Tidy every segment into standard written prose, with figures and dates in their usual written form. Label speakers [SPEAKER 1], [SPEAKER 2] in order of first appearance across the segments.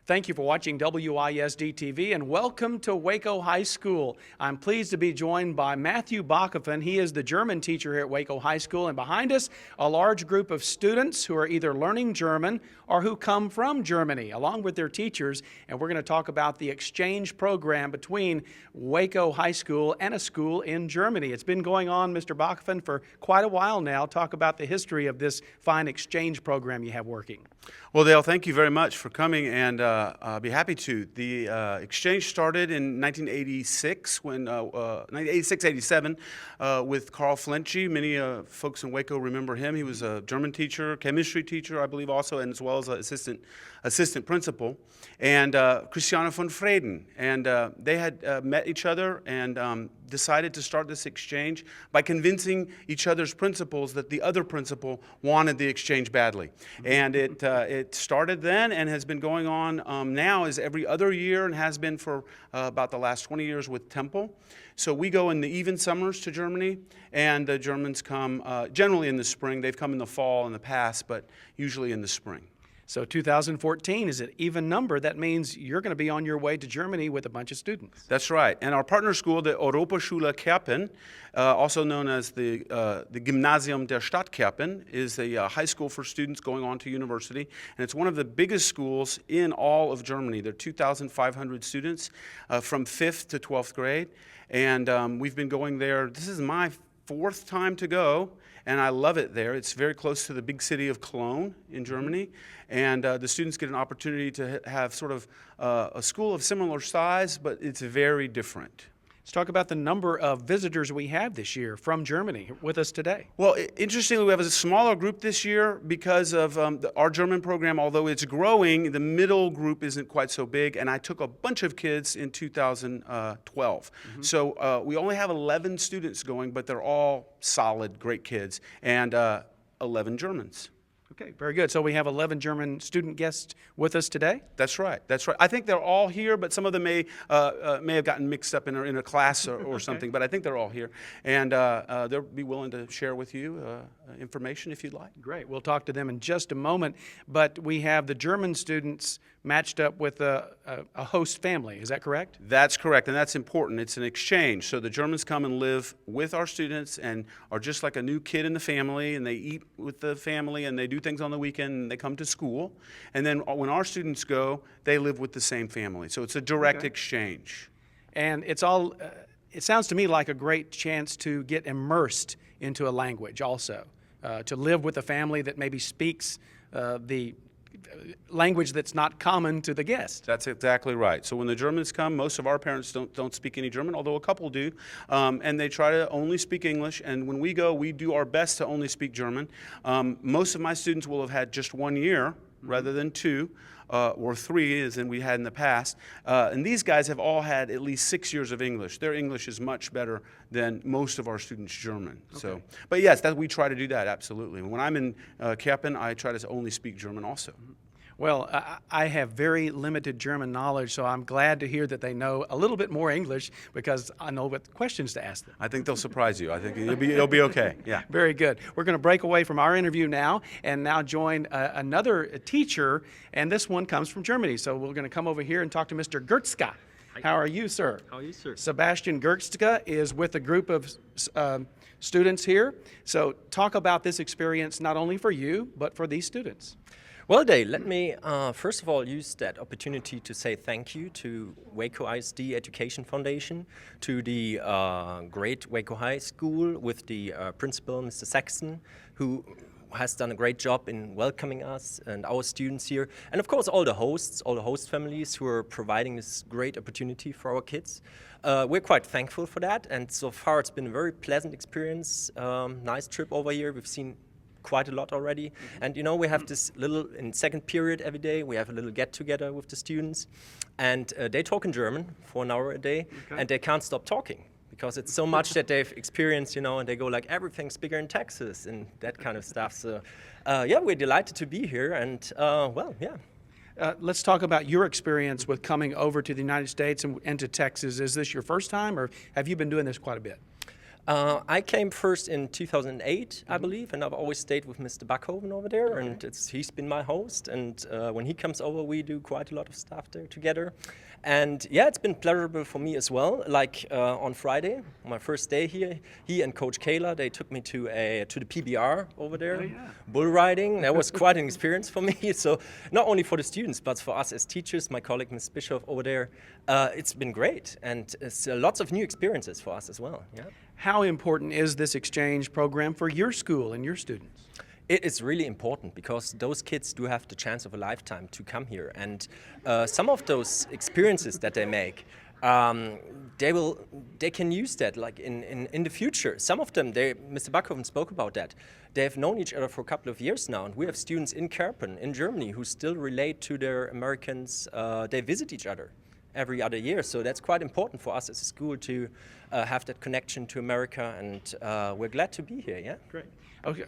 [SPEAKER 1] Thank you for watching WISD TV and welcome to Waco High School. I'm pleased to be joined by Matthew Bachhofen. He is the German teacher here at Waco High School, and behind us a large group of students who are either learning German or who come from Germany along with their teachers, and we're going to talk about the exchange program between Waco High School and a school in Germany. It's been going on, Mr. Bachhofen, for quite a while now. Talk about the history of this fine exchange program you have working.
[SPEAKER 2] Well, Dale, thank you very much for coming, and I'll be happy to. The exchange started in 1986, 1986-87, with Carl Flentschi. Many folks in Waco remember him. He was a German teacher, chemistry teacher, I believe, also, and as well as an assistant principal, and Christiane von Freden. And they had met each other and decided to start this exchange by convincing each other's principals that the other principal wanted the exchange badly. And it started then and has been going on now is every other year and has been for about the last 20 years with Temple. So we go in the even summers to Germany, and the Germans come generally in the spring. They've come in the fall in the past, but usually in the spring.
[SPEAKER 1] So 2014 is an even number. That means you're going to be on your way to Germany with a bunch of students.
[SPEAKER 2] That's right. And our partner school, the Europaschule Kerpen, also known as the Gymnasium der Stadt Kerpen, is a high school for students going on to university. And it's one of the biggest schools in all of Germany. There are 2,500 students from 5th to 12th grade. And we've been going there. This is my fourth time to go, and I love it there. It's very close to the big city of Cologne in Germany, and the students get an opportunity to have sort of a school of similar size, but it's very different.
[SPEAKER 1] Let's talk about the number of visitors we have this year from Germany with us today.
[SPEAKER 2] Well, interestingly, we have a smaller group this year because of our German program. Although it's growing, the middle group isn't quite so big, and I took a bunch of kids in 2012. So we only have 11 students going, but they're all solid, great kids, and 11 Germans.
[SPEAKER 1] Okay, very good. So we have 11 German student guests with us today?
[SPEAKER 2] That's right. That's right. I think they're all here, but some of them may have gotten mixed up in a class or something, but I think they're all here. And they'll be willing to share with you information if you'd like.
[SPEAKER 1] Great. We'll talk to them in just a moment. But we have the German students matched up with a host family. Is that correct?
[SPEAKER 2] That's correct, and that's important. It's an exchange. So the Germans come and live with our students and are just like a new kid in the family, and they eat with the family, and they do things on the weekend, and they come to school. And then when our students go, they live with the same family. So it's a direct exchange.
[SPEAKER 1] And it's all, it sounds to me like a great chance to get immersed into a language also, to live with a family that maybe speaks the language that's not common to the guest.
[SPEAKER 2] That's exactly right. So when the Germans come, most of our parents don't speak any German, although a couple do, and they try to only speak English. And when we go, we do our best to only speak German. Most of my students will have had just 1 year rather than 2. Or 3 as in we had in the past. And these guys have all had at least 6 years of English. Their English is much better than most of our students' German. Okay. So, but yes, we try to do that, absolutely. When I'm in Kerpen, I try to only speak German also.
[SPEAKER 1] Well, I have very limited German knowledge, so I'm glad to hear that they know a little bit more English because I know what questions to ask them.
[SPEAKER 2] I think they'll surprise you. I think it'll be okay. Yeah.
[SPEAKER 1] Very good. We're going to break away from our interview now and now join another teacher, and this one comes from Germany. So we're going to come over here and talk to Mr. Gertzka. How are you, sir?
[SPEAKER 3] How are you, sir?
[SPEAKER 1] Sebastian Gertzka is with a group of students here. So talk about this experience not only for you, but for these students.
[SPEAKER 3] Well, Dave, let me first of all use that opportunity to say thank you to Waco ISD Education Foundation, to the great Waco High School with the principal, Mr. Saxon, who has done a great job in welcoming us and our students here, and of course all the host families who are providing this great opportunity for our kids. We're quite thankful for that, and so far it's been a very pleasant experience, nice trip over here. We've seen quite a lot already. And you know, we have this little, in second period every day, we have a little get together with the students, and they talk in German for an hour a day, and they can't stop talking because it's so much that they've experienced, you know, and they go like, everything's bigger in Texas and that kind of stuff. So yeah, we're delighted to be here, and well, yeah.
[SPEAKER 1] Let's talk about your experience with coming over to the United States and to Texas. Is this your first time, or have you been doing this quite a bit?
[SPEAKER 3] I came first in 2008, I believe, and I've always stayed with Mr. Backhoven over there, and he's been my host. And when he comes over, we do quite a lot of stuff there together. And yeah, it's been pleasurable for me as well. Like on Friday, my first day here, he and Coach Kayla, they took me to the PBR over there, bull riding. That was quite an experience for me. So not only for the students, but for us as teachers, my colleague Ms. Bischoff over there, it's been great, and it's lots of new experiences for us as well. Yeah.
[SPEAKER 1] How important is this exchange program for your school and your students?
[SPEAKER 3] It is really important because those kids do have the chance of a lifetime to come here, and some of those experiences that they make, they can use that like in the future. Some of them, Mr. Backhoven spoke about that. They have known each other for a couple of years now, and we have students in Kerpen in Germany who still relate to their Americans. They visit each other every other year, so that's quite important for us as a school to have that connection to America, and we're glad to be here. Yeah.
[SPEAKER 1] Great.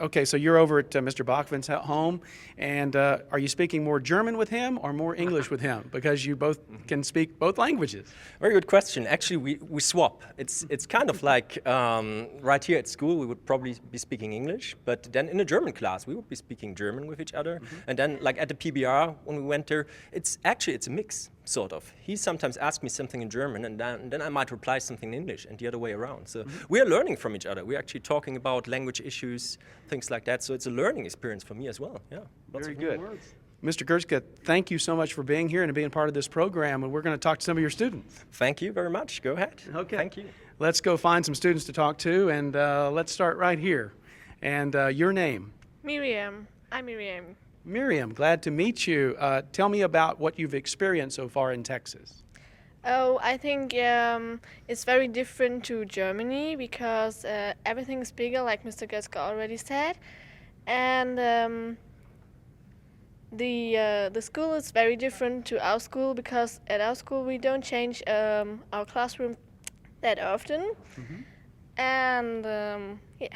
[SPEAKER 1] Okay, so you're over at Mr. Bachman's home, and are you speaking more German with him or more English with him? Because you both can speak both languages.
[SPEAKER 3] Very good question. Actually, we swap. It's kind of like right here at school we would probably be speaking English, but then in a German class we would be speaking German with each other. And then like at the PBR when we went there, it's a mix. Sort of. He sometimes asks me something in German, and then I might reply something in English, and the other way around. So we are learning from each other. We're actually talking about language issues, things like that. So it's a learning experience for me as well. Yeah.
[SPEAKER 1] Very good. Mr. Gertzke, thank you so much for being here and being part of this program. And we're going to talk to some of your students.
[SPEAKER 3] Thank you very much. Go ahead.
[SPEAKER 1] Okay.
[SPEAKER 3] Thank you.
[SPEAKER 1] Let's go find some students to talk to, and let's start right here. And your name?
[SPEAKER 4] Miriam. I'm Miriam.
[SPEAKER 1] Miriam, glad to meet you. Tell me about what you've experienced so far in Texas.
[SPEAKER 4] Oh, I think it's very different to Germany because everything is bigger, like Mr. Gertzke already said, and the school is very different to our school because at our school we don't change our classroom that often, and yeah.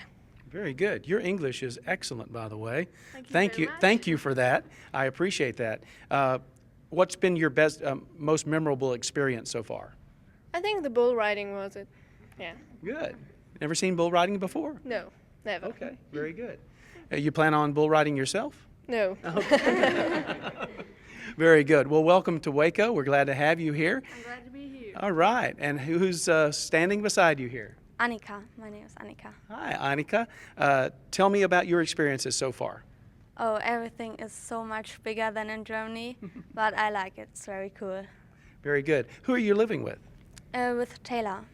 [SPEAKER 1] Very good. Your English is excellent, by the way.
[SPEAKER 4] Thank you very much.
[SPEAKER 1] Thank you for that. I appreciate that. What's been your best, most memorable experience so far?
[SPEAKER 4] I think the bull riding was it. Yeah.
[SPEAKER 1] Good. Never seen bull riding before?
[SPEAKER 4] No, never.
[SPEAKER 1] Okay. Very good. You plan on bull riding yourself?
[SPEAKER 4] No.
[SPEAKER 1] Very good. Well, welcome to Waco. We're glad to have you here.
[SPEAKER 4] I'm glad to be here.
[SPEAKER 1] All right. And who's standing beside you here?
[SPEAKER 5] Annika. My name is Annika.
[SPEAKER 1] Hi, Annika. Tell me about your experiences so far.
[SPEAKER 5] Oh, everything is so much bigger than in Germany, but I like it. It's very cool.
[SPEAKER 1] Very good. Who are you living with?
[SPEAKER 5] With Taylor.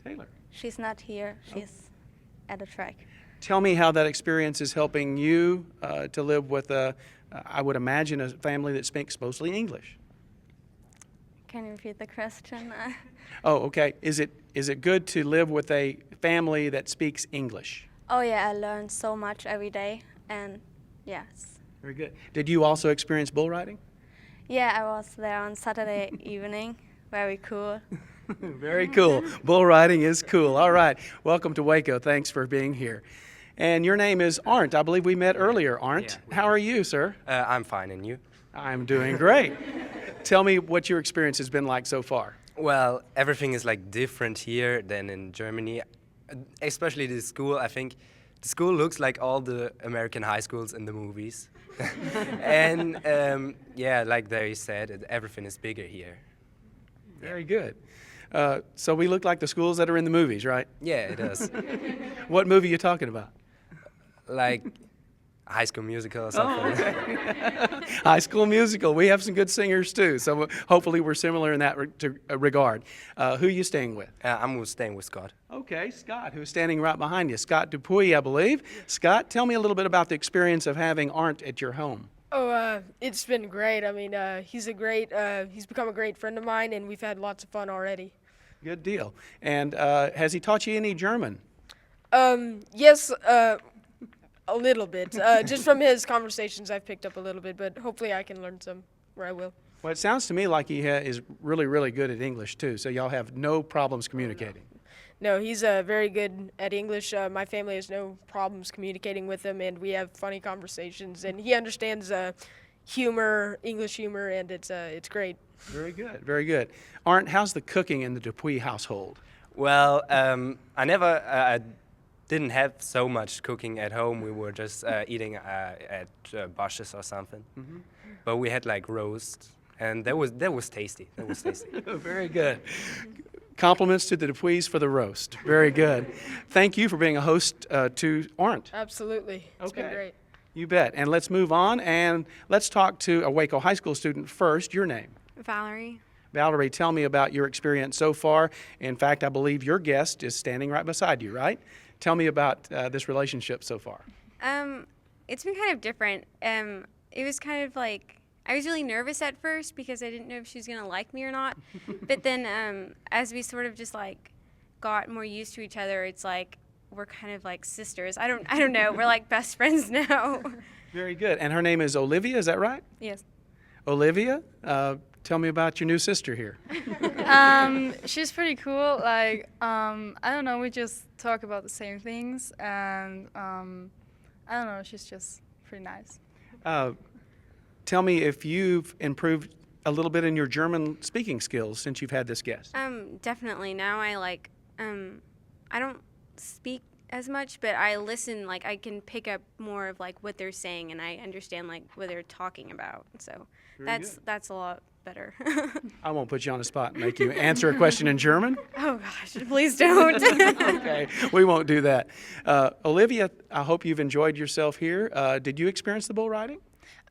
[SPEAKER 1] Taylor.
[SPEAKER 5] She's not here. She's at the track.
[SPEAKER 1] Tell me how that experience is helping you to live with, I would imagine, a family that speaks mostly English.
[SPEAKER 5] Can you repeat the question?
[SPEAKER 1] Oh, okay. Is it good to live with a family that speaks English?
[SPEAKER 5] Oh yeah, I learn so much every day, and yes.
[SPEAKER 1] Very good. Did you also experience bull riding?
[SPEAKER 5] Yeah, I was there on Saturday evening. Very cool.
[SPEAKER 1] Very cool. Bull riding is cool. All right. Welcome to Waco. Thanks for being here. And your name is Arndt. I believe we met earlier, Arndt.
[SPEAKER 6] Yeah.
[SPEAKER 1] How are you, sir?
[SPEAKER 6] I'm fine, and you?
[SPEAKER 1] I'm doing great. Tell me what your experience has been like so far.
[SPEAKER 6] Well, everything is like different here than in Germany, especially the school. I think the school looks like all the American high schools in the movies. And yeah, like they said, everything is bigger here.
[SPEAKER 1] Very good. So we look like the schools that are in the movies, right?
[SPEAKER 6] Yeah, it does.
[SPEAKER 1] What movie are you talking about?
[SPEAKER 6] Like High School Musical or something.
[SPEAKER 1] High School Musical. We have some good singers too, so hopefully we're similar in that regard. Who are you staying with?
[SPEAKER 6] I'm staying with Scott.
[SPEAKER 1] Okay, Scott, who's standing right behind you. Scott Dupuy, I believe. Scott, tell me a little bit about the experience of having Arndt at your home.
[SPEAKER 7] Oh, it's been great. I mean, he's become a great friend of mine, and we've had lots of fun already.
[SPEAKER 1] Good deal. And has he taught you any German?
[SPEAKER 7] Yes, a little bit. Just from his conversations, I've picked up a little bit, but hopefully I can learn some, or I will.
[SPEAKER 1] Well, it sounds to me like he is really, really good at English too, so y'all have no problems communicating.
[SPEAKER 7] No, he's very good at English. My family has no problems communicating with him, and we have funny conversations, and he understands humor, English humor, and it's great.
[SPEAKER 1] Very good, very good. Arndt, how's the cooking in the Dupuy household?
[SPEAKER 6] Well, I didn't have so much cooking at home. We were just eating at Bosch's or something. But we had like roast, and that was tasty. That was tasty.
[SPEAKER 1] Very good. Compliments to the Dupuis for the roast. Very good. Thank you for being a host to Orange.
[SPEAKER 7] Absolutely. It's been great.
[SPEAKER 1] You bet. And let's move on and let's talk to a Waco High School student first. Your name?
[SPEAKER 8] Valerie.
[SPEAKER 1] Valerie, tell me about your experience so far. In fact, I believe your guest is standing right beside you, right? Tell me about this relationship so far.
[SPEAKER 8] It's been kind of different. It was kind of like, I was really nervous at first because I didn't know if she was going to like me or not. But then as we sort of just like got more used to each other, it's like we're kind of like sisters. I don't know. We're like best friends now.
[SPEAKER 1] Very good. And her name is Olivia, is that right?
[SPEAKER 8] Yes.
[SPEAKER 1] Olivia, tell me about your new sister here.
[SPEAKER 9] She's pretty cool. Like, I don't know, we just talk about the same things, and I don't know, she's just pretty nice.
[SPEAKER 1] Tell me if you've improved a little bit in your German speaking skills since you've had this guest.
[SPEAKER 8] Definitely. Now I like, I don't speak as much, but I listen, like I can pick up more of like what they're saying, and I understand like what they're talking about. So that's a lot better.
[SPEAKER 1] I won't put you on the spot and make you answer a question in German.
[SPEAKER 8] Oh gosh, please don't.
[SPEAKER 1] Okay, we won't do that. Olivia, I hope you've enjoyed yourself here. Did you experience the bull riding?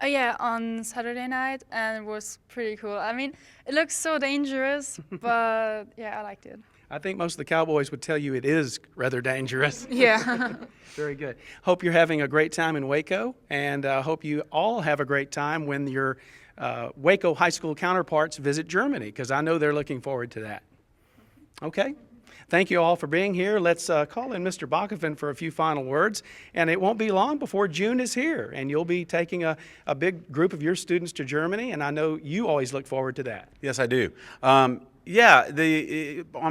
[SPEAKER 9] Yeah, on Saturday night, and it was pretty cool. I mean, it looks so dangerous, but yeah, I liked it.
[SPEAKER 1] I think most of the cowboys would tell you it is rather dangerous.
[SPEAKER 9] Yeah.
[SPEAKER 1] Very good. Hope you're having a great time in Waco, and hope you all have a great time when your Waco High School counterparts visit Germany, because I know they're looking forward to that. Okay? Thank you all for being here. Let's call in Mr. Bachofen for a few final words. And it won't be long before June is here, and you'll be taking a big group of your students to Germany, and I know you always look forward to that.
[SPEAKER 2] Yes, I do. On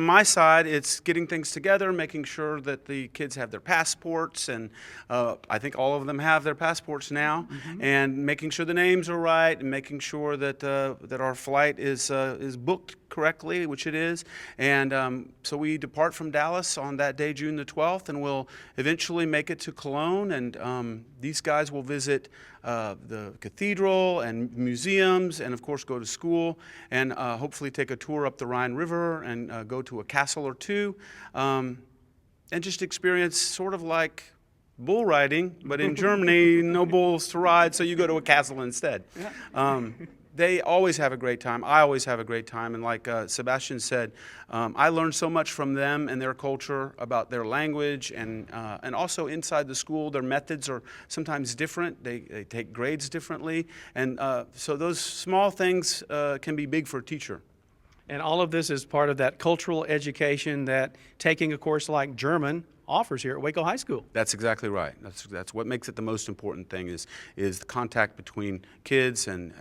[SPEAKER 2] my side, it's getting things together, making sure that the kids have their passports, and I think all of them have their passports now, and making sure the names are right, and making sure that that our flight is booked correctly, which it is. And so we depart from Dallas on that day, June the 12th, and we'll eventually make it to Cologne, and these guys will visit the cathedral and museums, and of course go to school, and hopefully take a tour up the Rhine River, and go to a castle or two, and just experience sort of like bull riding, but in Germany, no bulls to ride, so you go to a castle instead. They always have a great time. I always have a great time. And like Sebastian said, I learned so much from them and their culture, about their language, and also inside the school, their methods are sometimes different. They take grades differently. And so those small things can be big for a teacher.
[SPEAKER 1] And all of this is part of that cultural education that taking a course like German offers here at Waco High School.
[SPEAKER 2] That's exactly right. That's what makes it the most important thing, is the contact between kids and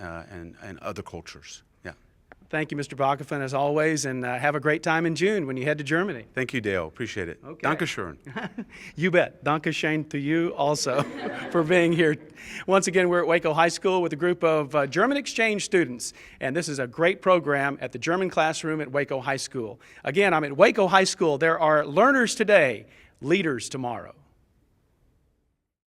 [SPEAKER 2] other cultures. Yeah.
[SPEAKER 1] Thank you, Mr. Bachofen, as always, and have a great time in June when you head to Germany.
[SPEAKER 2] Thank you, Dale. Appreciate it.
[SPEAKER 1] Okay.
[SPEAKER 2] Dankeschön.
[SPEAKER 1] You bet. Dankeschön to you also for being here. Once again, we're at Waco High School with a group of German exchange students, and this is a great program at the German classroom at Waco High School. Again, I'm at Waco High School. There are learners today, leaders tomorrow.